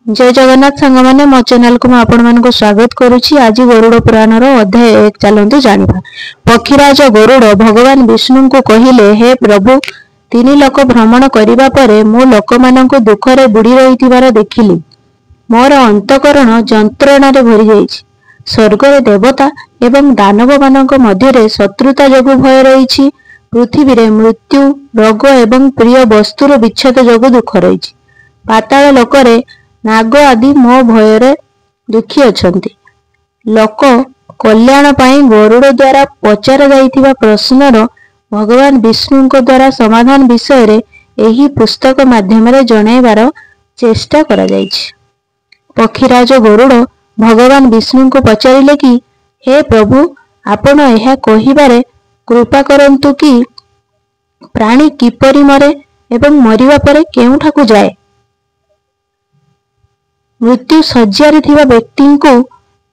जय जगन्नाथ सांग मैंने मो चैनल को आपण स्वागत करुच्ची। आज गरुड़ पुराण अध्याय 1 चलतु जाना। पक्षीराज गरुड़ भगवान विष्णु को कहले, हे प्रभु, 3 लोक भ्रमण करने पर मु लोक मान दुखरे बुड़ी रही देखिली। मोर अंतकरण जंत्रणा भरी जाइछि। स्वर्ग देवता एवं दानव मानक मध्य शत्रुता जगु भय रही। पृथ्वी रे मृत्यु, रोग एवं प्रिय वस्तुर विच्छेद जगु दुख रही। पाताल लोकरे नाग आदि मो भୟରେ दुखी अछंती। लोक कल्याण पाई गरुड़ द्वारा पचार जाइथिबा प्रश्नर भगवान विष्णु द्वारा समाधान विषय रे एही पुस्तक माध्यम रे जणाइबार चेष्टा करा जाइछि। पक्षीराज गरुड़ भगवान विष्णु को पचारिले कि, हे प्रभु, आपण एहा कहिबारे कृपा करंतु कि प्राणी किपरि मरे एवं मरिबा परे केउठाकु जाए। मृत्यु शज्यारे थिबा व्यक्ति को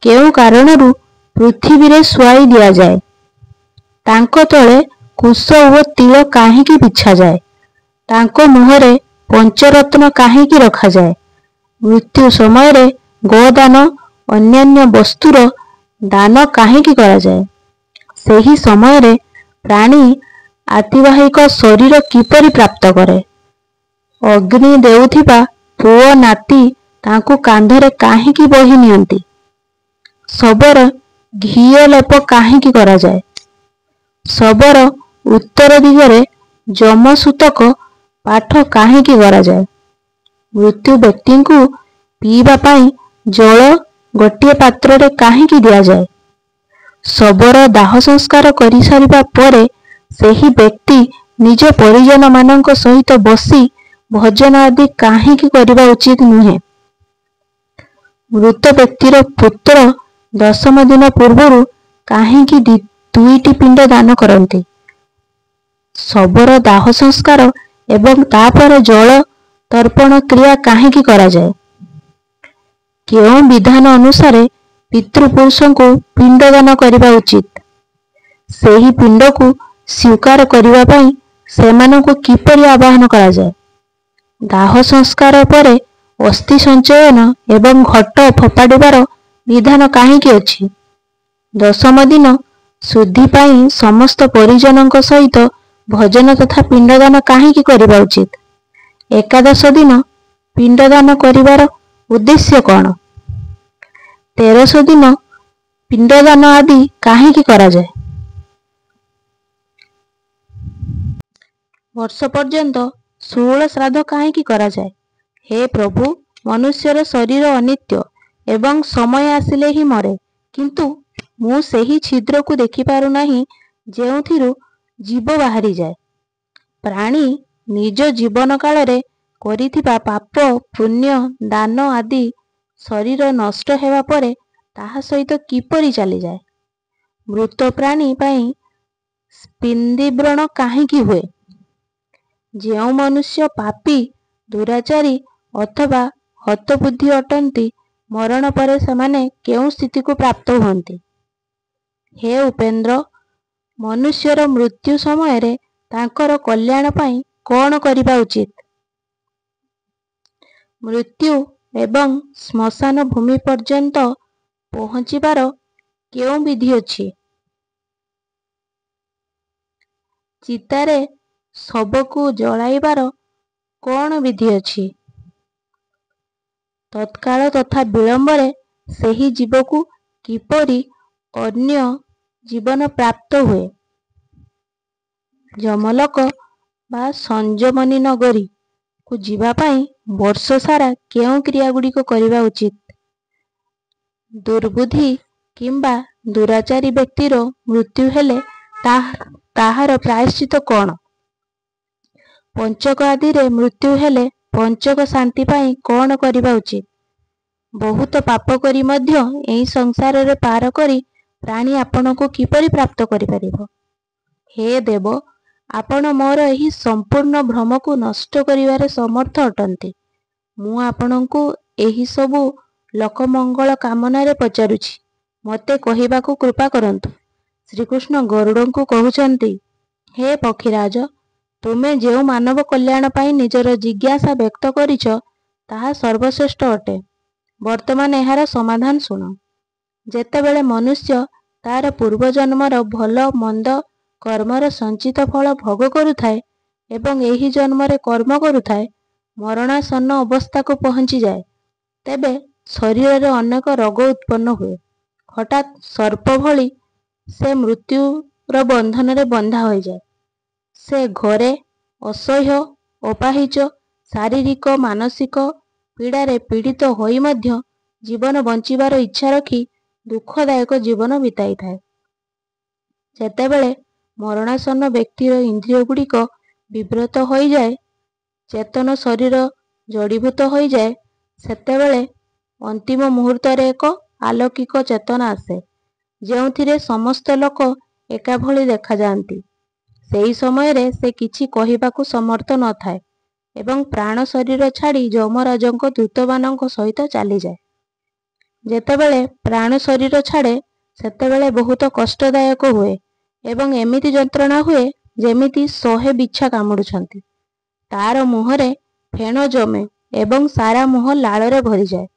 केउ कारणरू पृथ्वी रे सुआई दिया जाए। तांको तळे कुश ओ तिल काहेकि बिछा जाए। तांको मुहरे पंचरत्न काहेकि रखा जाए। मृत्यु समय रे गोदान अन्यान्य वस्तुर दान काहेकि करा जाए। सेही समय रे प्राणी आतिवाहिक शरीर किपरि प्राप्त करे। अग्नि देउथिबा पुओ नाती तांको कांधरे काहेकि बही नियंती। शबर घीय लेप काहेकि करा जाए। शबर उत्तर दिगरे जमसूतक पाठ काहेकि करा जाए। मृत्यु व्यक्ति को पीवा पाई जल गोटे पात्र रे काहेकि दिया जाए। शबर दाह संस्कार करि सारिबा परे सेही व्यक्ति निज परिजन मानक सहित बसी भजन आदि काहेकि करिबा उचित नुहे। मृत व्यक्तिर पुत्र 10 दिन पूर्वर काहेकि 2टी पिंड दान करती। शबर दाह संस्कार एवं तापर जल तर्पण क्रिया काहेकि करा जाए। केउं विधान अनुसार पितृपुरुष को पिंड दान करने उचित। सेही पिंड को स्वीकार करने पाई सेमानंको किपरि आवाहन करा जाए। दाह संस्कार परे अस्थि संचयन एवं घट फपाड़िबार विधान काहेकि अछि। 10 दिन शुद्धि पाई समस्त परिजनक सहित भजन तथा पिंडदान काहेकि करिबा उचित। 11 दिन पिंडदान करिबार उद्देश्य कौन। 13 दिन पिंडदान आदि काहेकि करा जाए। वर्ष पर्यंत 16 श्राद्ध काहेकि करा जाए। हे प्रभु, मनुष्यर शरीर अनित्य एवं समय आसिले ही मरे, किंतु मु सेही छिद्र को देखि पारु नाही जेउथिरु जीव बाहरी जाए। प्राणी निज जीवन काल रे करिथिबा पाप पुण्य दान आदि शरीर नष्ट हेबा परे ताहा सहित किपरि चली जाए। मृत प्राणी पाई स्पिंदिव्रण काहेकि हुए। जेउ मनुष्य पापी दुराचारी अथवा हतबुद्धि अटंती मरण पर सेमाने केउ स्थिति को प्राप्त होती। हे उपेंद्र, मनुष्यर मृत्यु समय रे तांकर कल्याण पाई कौन करिबा उचित। मृत्यु एवं श्मशान भूमि पर्यंत पहुँचीबार केउ विधि अछि। चितारे शबकु जलाइबार कौन विधि अछि। तत्काल तथा विलंबरे सेही जीव को किपरि अन्य जीवन प्राप्त हुए। जमलोक बा संजमनी नगरी को जीवा पाई वर्ष सारा केउ क्रिया गुड़ी को करिबा उचित। दुर्बुद्धि किंबा दुराचारी व्यक्तिर मृत्यु हेले ताहार प्रायश्चित कौन। पंचक आदि रे मृत्यु हेले पंचक शांति पाई कौन करिबा उचित। बहुत पाप करी मध्य एही संसार रे पार करी प्राणी आपण को किपरि प्राप्त करि परिबो। हे देव, आपण मोर एही संपूर्ण भ्रम को नष्ट करिवारे समर्थ अटंती। मु आपण को एही सबु लोकमंगल कामना रे पचारुछि, मते कहिबा को कृपा करंतु। श्री कृष्ण गरुड़ को कहउचंती, हे पक्षीराज, तुमे जेउ मानव कल्याण पाई निजर जिज्ञासा व्यक्त करिछ ତାହା ସର୍ବଶ୍ରେଷ୍ଠ ଅଟେ। ବର୍ତ୍ତମାନ ଏହାର ସମାଧାନ ଶୁଣ। ଯେତେବେଳେ ମନୁଷ୍ୟ ତାର ପୂର୍ବଜନ୍ମର ଭଲ ମନ୍ଦ କର୍ମର ସଞ୍ଚିତ ଫଳ ଭୋଗ କରୁଥାଏ ଏବଂ ଏହି ଜନ୍ମରେ କର୍ମ କରୁଥାଏ, ମରଣାସନ୍ନ ଅବସ୍ଥାକୁ ପହଞ୍ଚିଯାଏ, ତେବେ ଶରୀରରେ ଅନେକ ରୋଗ ଉତ୍ପନ୍ନ ହୁଏ। ହଠାତ୍ ସର୍ପ ଭଳି ସେ ମୃତ୍ୟୁର ବନ୍ଧନରେ ବନ୍ଧା ହୋଇଯାଏ। ସେ ଘୋରେ ଅସହ୍ୟ ଅପାହିଜ ଶାରୀରିକ ମାନସିକ ପୀଡ଼ାରେ ପୀଡ଼ିତ ହୋଇ ମଧ୍ୟ ଜୀବନ ବଞ୍ଚିବାର ଇଚ୍ଛା ରଖି ଦୁଃଖଦାୟକ ଜୀବନ ବିତାଇଥାଏ। ଯେତେବେଳେ ମରଣାସନ୍ନ ବ୍ୟକ୍ତିର ଇନ୍ଦ୍ରିୟଗୁଡ଼ିକ ବିବ୍ରତ ହୋଇଯାଏ, ଚେତନ ଶରୀର ଜଡ଼ୀଭୂତ ହୋଇଯାଏ, ସେତେବେଳେ ଅନ୍ତିମ ମୁହୂର୍ତ୍ତରେ ଏକ ଆଲୌକିକ ଚେତନା ଆସେ, ଯେଉଁଥିରେ ସମସ୍ତ ଲୋକ ଏକାଭଳି ଦେଖାଯାଆନ୍ତି। ସେହି ସମୟରେ ସେ କିଛି କହିବାକୁ ସମର୍ଥ ନଥାଏ ଏବଂ ପ୍ରାଣ ଶରୀର ଛାଡ଼ି ଯମରାଜଙ୍କ ଦୂତମାନଙ୍କ ସହିତ ଚାଲିଯାଏ। ଯେତେବେଳେ ପ୍ରାଣ ଶରୀର ଛାଡ଼େ, ସେତେବେଳେ ବହୁତ କଷ୍ଟଦାୟକ ହୁଏ ଏବଂ ଏମିତି ଯନ୍ତ୍ରଣା ହୁଏ ଯେମିତି 100 ବିଛା କାମୁଡ଼ୁଛନ୍ତି। ତାର ମୁହଁରେ ଫେଣ ଜମେ ଏବଂ ସାରା ମୁହଁ ଲାଳରେ ଭରିଯାଏ।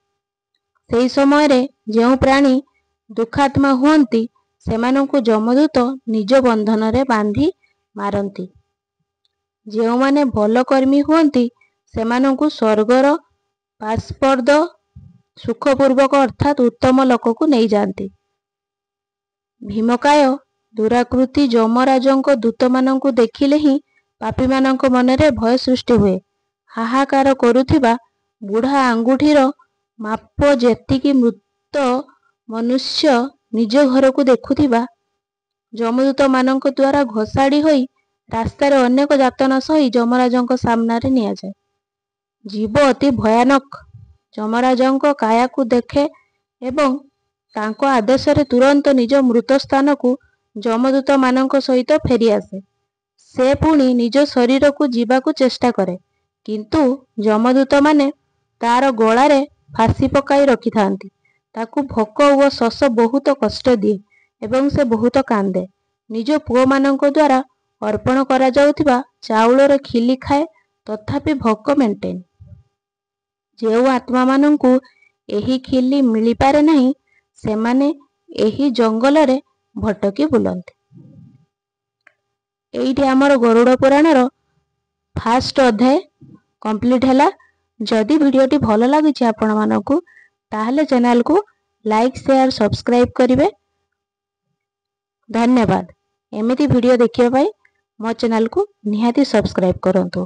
ସେହି ସମୟରେ ଯେଉଁ ପ୍ରାଣୀ ଦୁଃଖାତ୍ମା ହୁଅନ୍ତି, ସେମାନଙ୍କୁ ଯମଦୂତ ନିଜ ବନ୍ଧନରେ ବାନ୍ଧି ମାରନ୍ତି। ଯେଉଁମାନେ ଭଲ କର୍ମୀ ହୁଅନ୍ତି, ସେମାନଙ୍କୁ ସ୍ୱର୍ଗର ପାର୍ଶ୍ୱଦ ସୁଖପୂର୍ବକ ଅର୍ଥାତ୍ ଉତ୍ତମ ଲୋକକୁ ନେଇଯାଆନ୍ତି। ଭୀମକାୟ ଦୁରାକୃତି ଯମରାଜଙ୍କ ଦୂତମାନଙ୍କୁ ଦେଖିଲେ ହିଁ ପାପୀମାନଙ୍କ ମନରେ ଭୟ ସୃଷ୍ଟି ହୁଏ। ହାହାକାର କରୁଥିବା ବୁଢ଼ା ଆଙ୍ଗୁଠିର ମାପ ଯେତିକି ମୃତ ମନୁଷ୍ୟ ନିଜ ଘରକୁ ଦେଖୁଥିବା ଯମଦୂତମାନଙ୍କ ଦ୍ୱାରା ଘୋଷାଡ଼ି ହୋଇ ରାସ୍ତାରେ ଅନେକ ଯାତନା ସହି ଯମରାଜଙ୍କ ସାମ୍ନାରେ ନିଆଯାଏ। ଜୀବ ଅତି ଭୟାନକ। ଯମରାଜଙ୍କ କାୟାକୁ ଦେଖେ ଏବଂ ତାଙ୍କ ଆଦେଶରେ ତୁରନ୍ତ ନିଜ ମୃତ ସ୍ଥାନକୁ ଯମଦୂତମାନଙ୍କ ସହିତ ଫେରିଆସେ। ସେ ପୁଣି ନିଜ ଶରୀରକୁ ଯିବାକୁ ଚେଷ୍ଟା କରେ, କିନ୍ତୁ ଯମଦୂତମାନେ ତାର ଗଳାରେ ଫାଶୀ ପକାଇ ରଖିଥାନ୍ତି। ତାକୁ ଭୋକ ଓ ଶୋଷ ବହୁତ କଷ୍ଟ ଦିଏ ଏବଂ ସେ ବହୁତ କାନ୍ଦେ। ନିଜ ପୁଅମାନଙ୍କ ଦ୍ୱାରା ଅର୍ପଣ କରାଯାଉଥିବା ଚାଉଳର ଖିଲି ଖାଏ, ତଥାପି ଭୋକ ମେଣ୍ଟେନି। ଯେଉଁ ଆତ୍ମାମାନଙ୍କୁ ଏହି ଖିଲି ମିଳିପାରେ ନାହିଁ, ସେମାନେ ଏହି ଜଙ୍ଗଲରେ ଭଟକି ବୁଲନ୍ତି। ଏଇଠି ଆମର ଗରୁଡ଼ ପୁରାଣର ଫାଷ୍ଟ ଅଧ୍ୟାୟ କମ୍ପ୍ଲିଟ୍ ହେଲା। ଯଦି ଭିଡ଼ିଓଟି ଭଲ ଲାଗୁଛି ଆପଣମାନଙ୍କୁ, ତାହେଲେ ଚ୍ୟାନେଲକୁ ଲାଇକ୍ ସେୟାର ସବସ୍କ୍ରାଇବ୍ କରିବେ। ଧନ୍ୟବାଦ। ଏମିତି ଭିଡ଼ିଓ ଦେଖିବା ପାଇଁ ମୋ ଚ୍ୟାନେଲକୁ ନିହାତି ସବସ୍କ୍ରାଇବ୍ କରନ୍ତୁ।